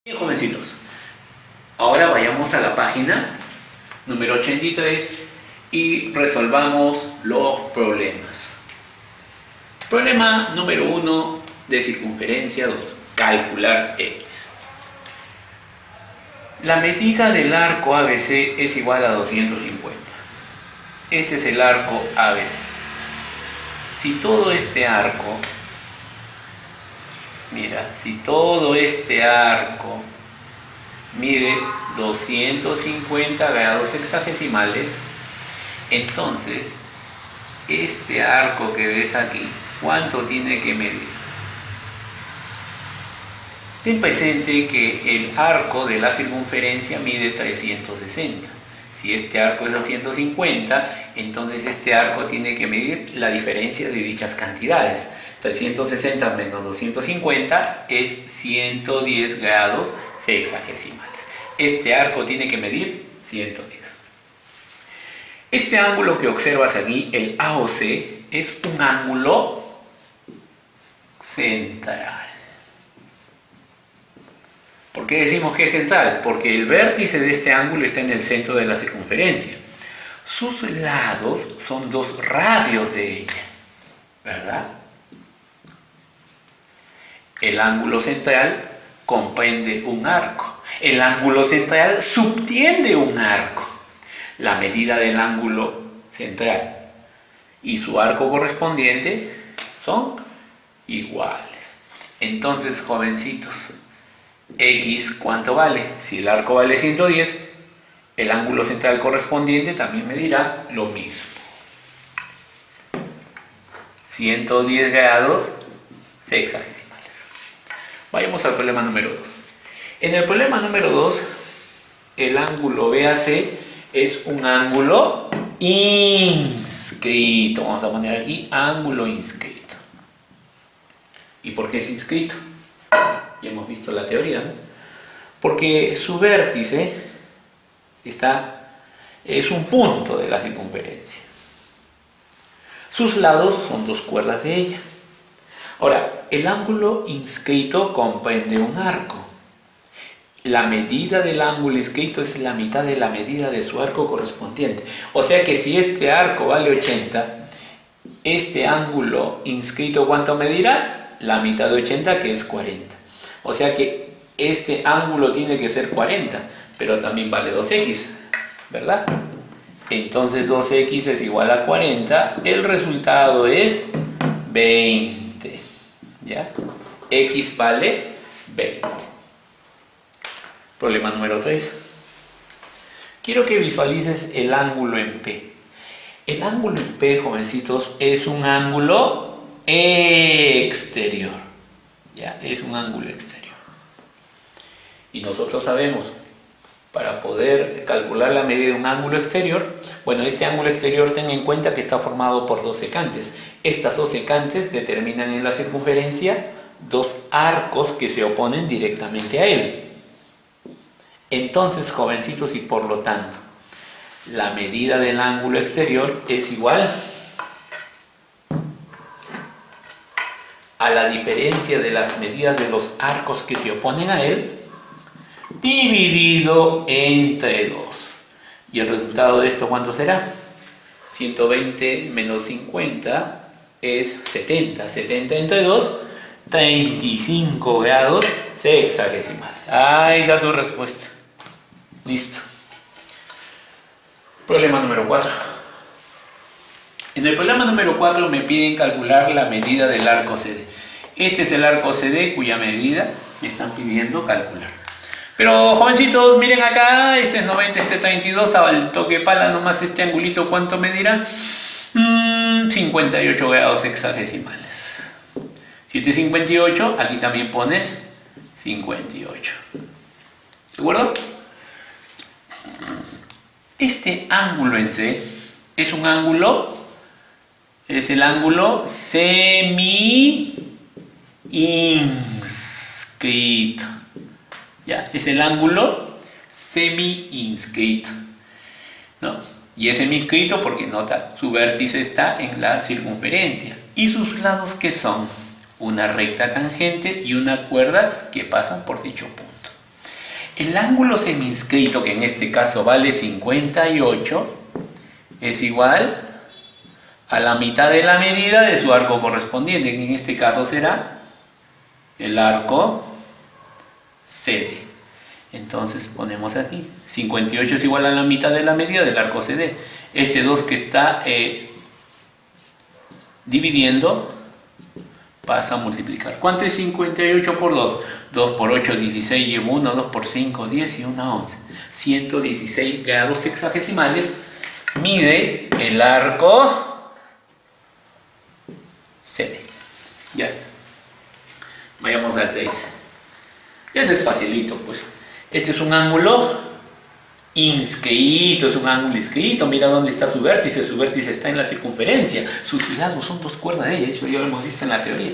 Bien, jovencitos, ahora vayamos a la página número 83 y resolvamos los problemas. Problema número 1 de circunferencia 2, calcular x. La medida del arco ABC es igual a 250. Este es el arco ABC. Si todo este arco, si todo este arco mide 250 grados hexagesimales, entonces este arco que ves aquí, ¿cuánto tiene que medir? Ten presente que el arco de la circunferencia mide 360. Si este arco es 250, entonces este arco tiene que medir la diferencia de dichas cantidades. 360 menos 250 es 110 grados sexagesimales. Este arco tiene que medir 110. Este ángulo que observas aquí, el AOC, es un ángulo central. ¿Por qué decimos que es central? Porque el vértice de este ángulo está en el centro de la circunferencia. Sus lados son 2 radios de ella, ¿verdad? El ángulo central comprende un arco. El ángulo central subtiende un arco. La medida del ángulo central y su arco correspondiente son iguales. Entonces, jovencitos, X, ¿cuánto vale? Si el arco vale 110, el ángulo central correspondiente también medirá lo mismo. 110 grados sexagesimales. Vayamos al problema número 2. En el problema número 2, el ángulo BAC es un ángulo inscrito. Vamos a poner aquí ángulo inscrito. ¿Y por qué es inscrito? Ya hemos visto la teoría, ¿no? Porque su vértice es un punto de la circunferencia. Sus lados son 2 cuerdas de ella. Ahora, el ángulo inscrito comprende un arco. La medida del ángulo inscrito es la mitad de la medida de su arco correspondiente. O sea que si este arco vale 80, este ángulo inscrito, ¿cuánto medirá? La mitad de 80, que es 40. O sea que este ángulo tiene que ser 40, pero también vale 2x, ¿verdad? Entonces 2x es igual a 40, el resultado es 20, ¿ya? X vale 20. Problema número 3. Quiero que visualices el ángulo en P. El ángulo en P, jovencitos, es un ángulo exterior. Ya, es un ángulo exterior. Y nosotros sabemos, para poder calcular la medida de un ángulo exterior, bueno, este ángulo exterior, ten en cuenta que está formado por 2 secantes. Estas 2 secantes determinan en la circunferencia 2 arcos que se oponen directamente a él. Entonces, jovencitos, y por lo tanto, la medida del ángulo exterior es igual a la diferencia de las medidas de los arcos que se oponen a él, dividido entre 2. ¿Y el resultado de esto cuánto será? 120 menos 50 es 70. 70 entre 2, 35 grados sexagesimales. Ahí da tu respuesta. Listo. Problema número 4. En el problema número 4 me piden calcular la medida del arco CD. Este es el arco CD cuya medida me están pidiendo calcular. Pero, jovencitos, miren acá, este es 90, este es 32, al toque pala nomás este angulito, ¿cuánto medirá? 58 grados sexagesimales. Si este es 58, aquí también pones 58. ¿De acuerdo? Este ángulo en C es un ángulo, es el ángulo semi-inscrito. Ya, es el ángulo semi-inscrito, ¿no? Y es semi-inscrito porque, nota, su vértice está en la circunferencia. ¿Y sus lados qué son? Una recta tangente y una cuerda que pasan por dicho punto. El ángulo semiinscrito, que en este caso vale 58, es igual a la mitad de la medida de su arco correspondiente, que en este caso será el arco CD. Entonces ponemos aquí, 58 es igual a la mitad de la medida del arco CD. Este 2 que está dividiendo pasa a multiplicar. ¿Cuánto es 58 por 2? 2 por 8, 16, llevo 1, 2 por 5, 10 y 1, 11. 116 grados sexagesimales mide el arco CD. Ya está. Vayamos al 6. Ese es facilito, pues. Este es un ángulo inscrito, es un ángulo inscrito. Mira dónde está su vértice. Su vértice está en la circunferencia. Sus lados son 2 cuerdas de ella. Eso ya lo hemos visto en la teoría.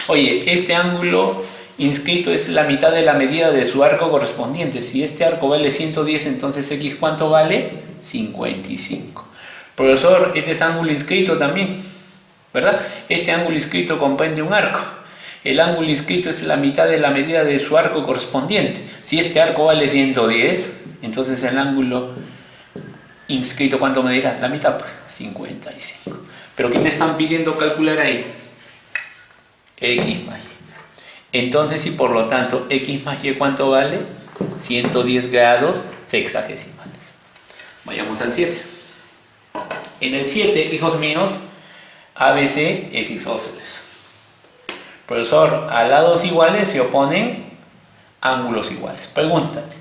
Oye, este ángulo inscrito es la mitad de la medida de su arco correspondiente. Si este arco vale 110, entonces X ¿cuánto vale? 55. Profesor, este es ángulo inscrito también, ¿verdad? Este ángulo inscrito comprende un arco. El ángulo inscrito es la mitad de la medida de su arco correspondiente. Si este arco vale 110, entonces el ángulo inscrito ¿cuánto medirá? La mitad, pues 55. ¿Pero qué te están pidiendo calcular ahí? X más Y. Entonces, y por lo tanto, X más Y ¿cuánto vale? 110 grados sexagesimales. Vayamos al 7. En el 7, hijos míos, ABC es isósceles. Profesor, a lados iguales se oponen ángulos iguales. Pregúntate,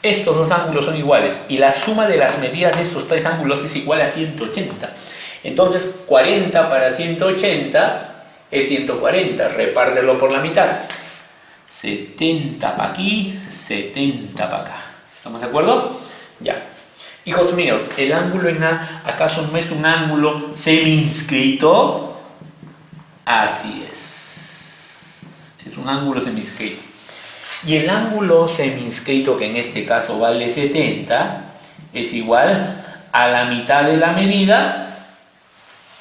estos dos ángulos son iguales y la suma de las medidas de estos tres ángulos es igual a 180. Entonces 40 para 180 es 140, repártelo por la mitad. 70 para aquí, 70 para acá. ¿Estamos de acuerdo? Ya. Hijos míos, ¿el ángulo en A acaso no es un ángulo semiinscrito? Así es. Es un ángulo semiinscrito. Y el ángulo semiinscrito, que en este caso vale 70, es igual a la mitad de la medida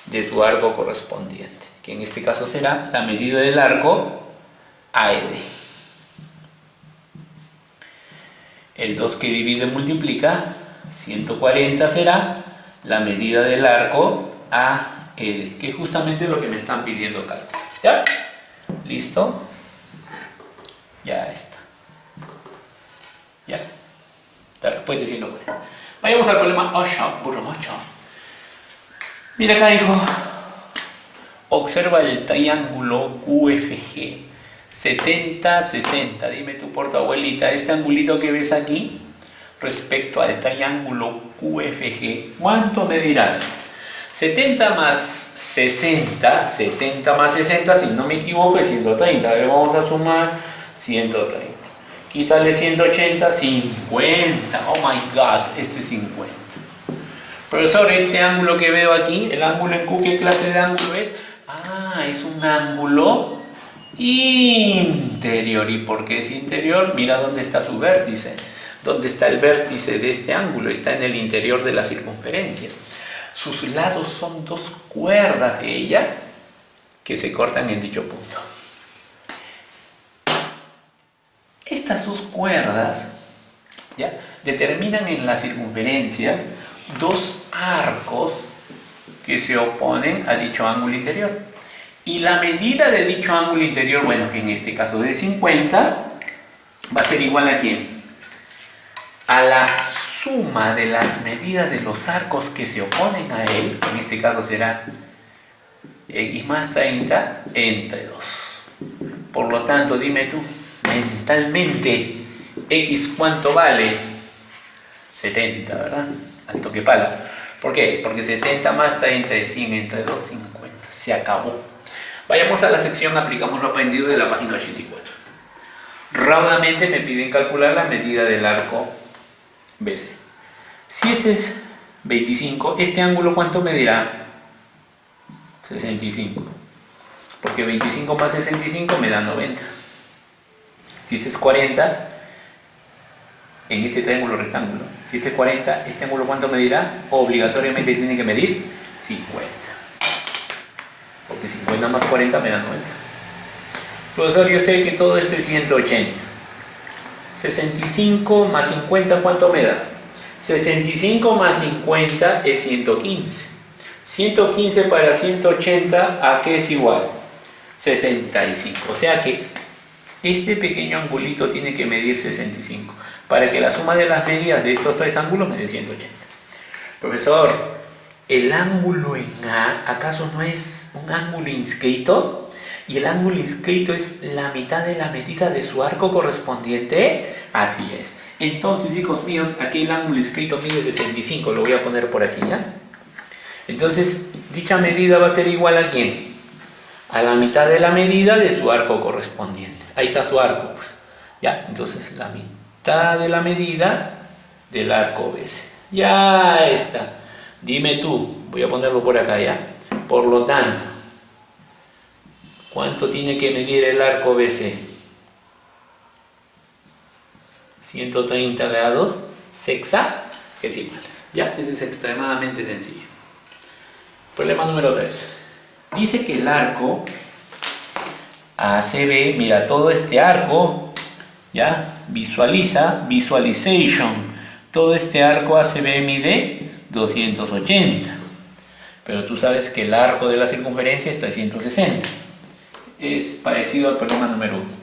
de su arco correspondiente, que en este caso será la medida del arco AED. El 2 que divide multiplica, 140 será la medida del arco AED, que es justamente lo que me están pidiendo cálculo. ¿Ya? ¿Listo? Ya está. Ya. La respuesta es 140. Vayamos al problema 8, burro macho. Mira acá, hijo. Observa el triángulo QFG. 70, 60. Dime tú por tu abuelita, este angulito que ves aquí, respecto al triángulo QFG, ¿cuánto medirá? 70 más 60, 70 más 60, si no me equivoco, es 130. A ver, vamos a sumar 130. Quítale 180, 50. Oh my God, este es 50. Profesor, este ángulo que veo aquí, el ángulo en Q, ¿qué clase de ángulo es? Ah, es un ángulo interior. ¿Y por qué es interior? Mira dónde está su vértice. ¿Dónde está el vértice de este ángulo? Está en el interior de la circunferencia. Sus lados son 2 cuerdas de ella que se cortan en dicho punto. Estas 2 cuerdas, ¿ya?, determinan en la circunferencia 2 arcos que se oponen a dicho ángulo interior. Y la medida de dicho ángulo interior, bueno, que en este caso de 50, va a ser igual ¿a quién? A la suma de las medidas de los arcos que se oponen a él, en este caso será X más 30 entre 2. Por lo tanto, dime tú, mentalmente, X ¿cuánto vale? 70, ¿verdad? Al toque pala. ¿Por qué? Porque 70 más 30 es 100 entre 2, 50. Se acabó. Vayamos a la sección aplicamos lo aprendido de la página 84. Raudamente me piden calcular la medida del arco BC. Si este es 25, ¿este ángulo cuánto medirá? 65. Porque 25 más 65 me da 90. Si este es 40, en este triángulo rectángulo, si este es 40, ¿este ángulo cuánto medirá? Obligatoriamente tiene que medir 50. Porque 50 más 40 me da 90. Profesor, yo sé que todo esto es 180. 65 más 50, ¿cuánto me da? 65 más 50 es 115. 115 para 180, ¿a qué es igual? 65. O sea que este pequeño angulito tiene que medir 65 para que la suma de las medidas de estos tres ángulos me dé 180. Profesor, ¿el ángulo en A acaso no es un ángulo inscrito? ¿Y el ángulo inscrito es la mitad de la medida de su arco correspondiente? Así es. Entonces, hijos míos, aquí el ángulo inscrito mide 65. Lo voy a poner por aquí, ¿ya? Entonces, dicha medida va a ser igual ¿a quién? A la mitad de la medida de su arco correspondiente. Ahí está su arco, pues. Ya, entonces la mitad de la medida del arco BC. Ya está. Dime tú, voy a ponerlo por acá, ¿ya? Por lo tanto, ¿cuánto tiene que medir el arco BC? 130 grados sexagesimales. Ya, ese es extremadamente sencillo. Problema número 3. Dice que el arco ACB, mira, todo este arco, ya, visualization, todo este arco ACB mide 280. Pero tú sabes que el arco de la circunferencia es 360. Es parecido al problema número 1.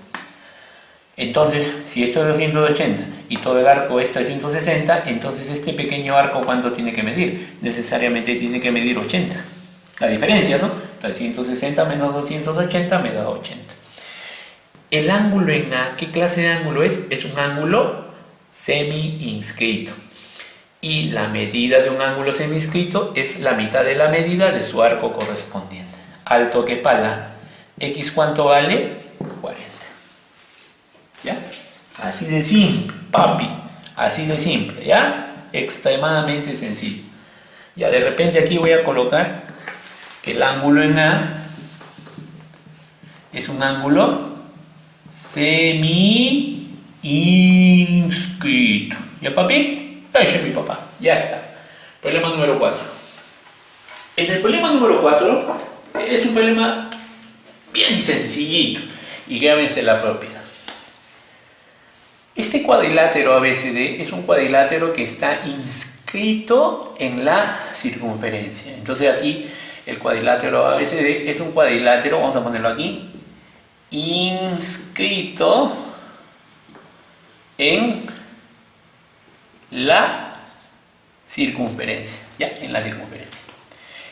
Entonces, si esto es 280 y todo el arco es 360, entonces este pequeño arco, ¿cuánto tiene que medir? Necesariamente tiene que medir 80. La diferencia, ¿no? 360 menos 280 me da 80. El ángulo en A, ¿qué clase de ángulo es? Es un ángulo semi-inscrito. Y la medida de un ángulo semi-inscrito es la mitad de la medida de su arco correspondiente. Alto que pala. ¿X cuánto vale? 40. ¿Ya? Así de simple, papi. Así de simple, ¿ya? Extremadamente sencillo. Ya de repente aquí voy a colocar que el ángulo en A es un ángulo semi-inscrito. ¿Ya, papi? Ese es mi papá. Ya está. Problema número 4. En el problema número 4 es un problema bien sencillito. Y grábense la propiedad. Este cuadrilátero ABCD es un cuadrilátero que está inscrito en la circunferencia. Entonces aquí el cuadrilátero ABCD es un cuadrilátero, vamos a ponerlo aquí, inscrito en la circunferencia. Ya, en la circunferencia.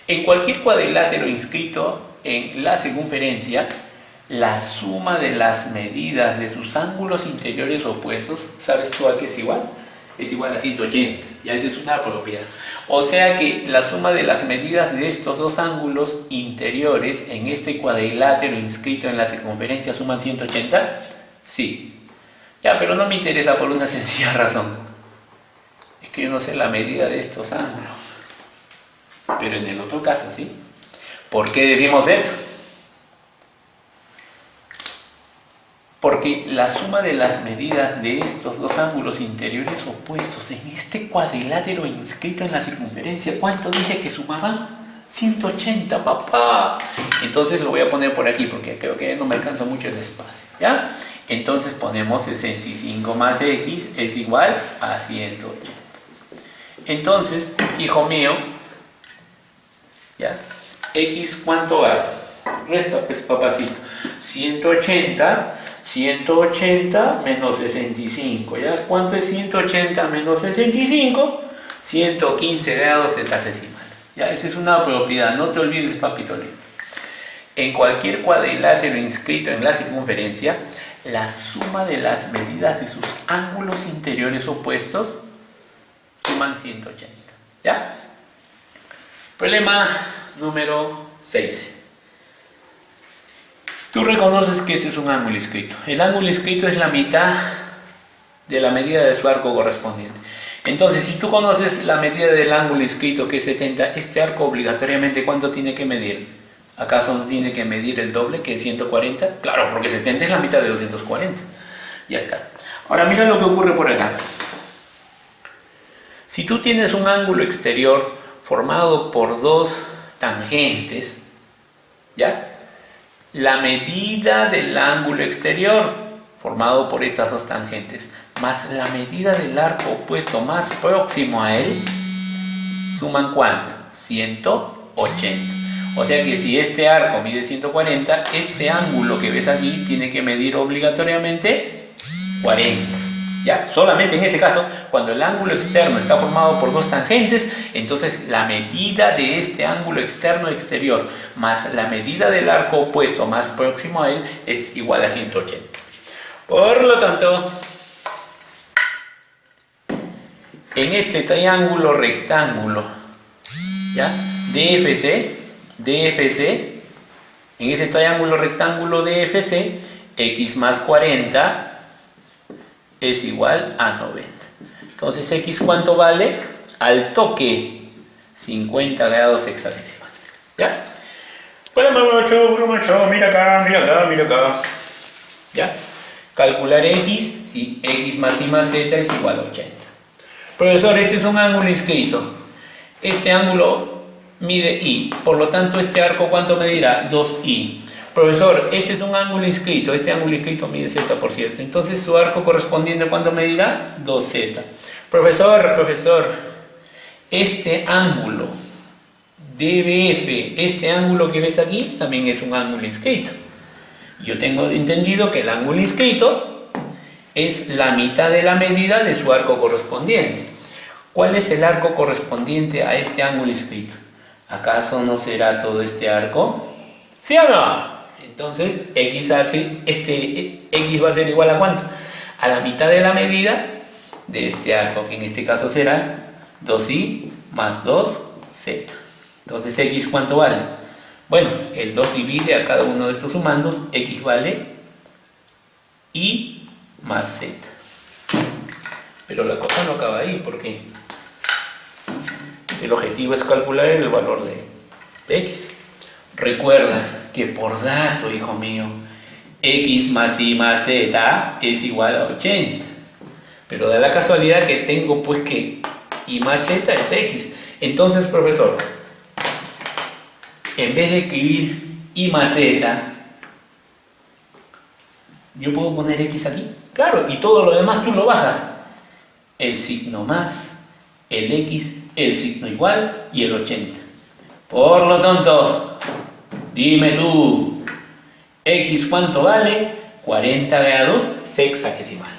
En cualquier cuadrilátero inscrito en la circunferencia, la suma de las medidas de sus ángulos interiores opuestos, ¿sabes tú a qué es igual? Es igual a 180. Ya esa es una propiedad. O sea que la suma de las medidas de estos dos ángulos interiores en este cuadrilátero inscrito en la circunferencia suman 180. Sí. Ya, pero no me interesa por una sencilla razón. Es que yo no sé la medida de estos ángulos. Pero en el otro caso, ¿sí? ¿Por qué decimos eso? Porque la suma de las medidas de estos dos ángulos interiores opuestos en este cuadrilátero inscrito en la circunferencia, ¿cuánto dije que sumaban? 180, papá. Entonces lo voy a poner por aquí porque creo que no me alcanza mucho el espacio, ¿ya? Entonces ponemos 65 más X es igual a 180. Entonces, hijo mío, ¿ya? X, ¿cuánto vale? Resta, pues, papacito. 180 menos 65, ¿ya? ¿Cuánto es 180 menos 65? 115 grados sexagesimales. Ya, esa es una propiedad, no te olvides, papito lindo. En cualquier cuadrilátero inscrito en la circunferencia, la suma de las medidas de sus ángulos interiores opuestos suman 180, ¿ya? Problema número 6. Tú reconoces que ese es un ángulo inscrito. El ángulo inscrito es la mitad de la medida de su arco correspondiente. Entonces, si tú conoces la medida del ángulo inscrito, que es 70, este arco obligatoriamente, ¿cuánto tiene que medir? ¿Acaso no tiene que medir el doble, que es 140? Claro, porque 70 es la mitad de 240. Ya está. Ahora mira lo que ocurre por acá. Si tú tienes un ángulo exterior formado por dos tangentes, ¿ya? La medida del ángulo exterior formado por estas dos tangentes más la medida del arco opuesto más próximo a él, ¿suman cuánto? 180. O sea que si este arco mide 140, este ángulo que ves aquí tiene que medir obligatoriamente 40. ¿Ya? Solamente en ese caso, cuando el ángulo externo está formado por dos tangentes, entonces la medida de este ángulo externo exterior más la medida del arco opuesto más próximo a él es igual a 180. Por lo tanto, en este triángulo rectángulo, ¿ya? DFC, en ese triángulo rectángulo DFC, x más 40 es igual a 90. Entonces, x ¿cuánto vale? Al toque, 50 grados hexadecimales. ¿Ya? Mira acá. ¿Ya? Calcular x, si x más y más z es igual a 80. Profesor, este es un ángulo inscrito. Este ángulo mide i, por lo tanto este arco ¿cuánto medirá? 2i. Profesor, este es un ángulo inscrito, este ángulo inscrito mide z por 7, entonces su arco correspondiente ¿cuánto medirá? 2z. Profesor, este ángulo DBF, este ángulo que ves aquí, también es un ángulo inscrito. Yo tengo entendido que el ángulo inscrito es la mitad de la medida de su arco correspondiente. ¿Cuál es el arco correspondiente a este ángulo inscrito? ¿Acaso no será todo este arco? ¿Sí o no? Entonces, x va a ser igual a ¿cuánto? A la mitad de la medida de este arco, que en este caso será 2i más 2z. Entonces, x ¿cuánto vale? Bueno, el 2 divide a cada uno de estos sumandos, x vale i más z. Pero la cosa no acaba ahí, porque el objetivo es calcular el valor de x. Recuerda que por dato, hijo mío, x más y más z es igual a 80. Pero da la casualidad que tengo pues que y más z es x. Entonces, profesor, en vez de escribir y más z, ¿yo puedo poner x aquí? Claro, y todo lo demás tú lo bajas. El signo más, el x, el signo igual y el 80. Por lo tanto, dime tú, x ¿cuánto vale? 40 grados hexagesimales.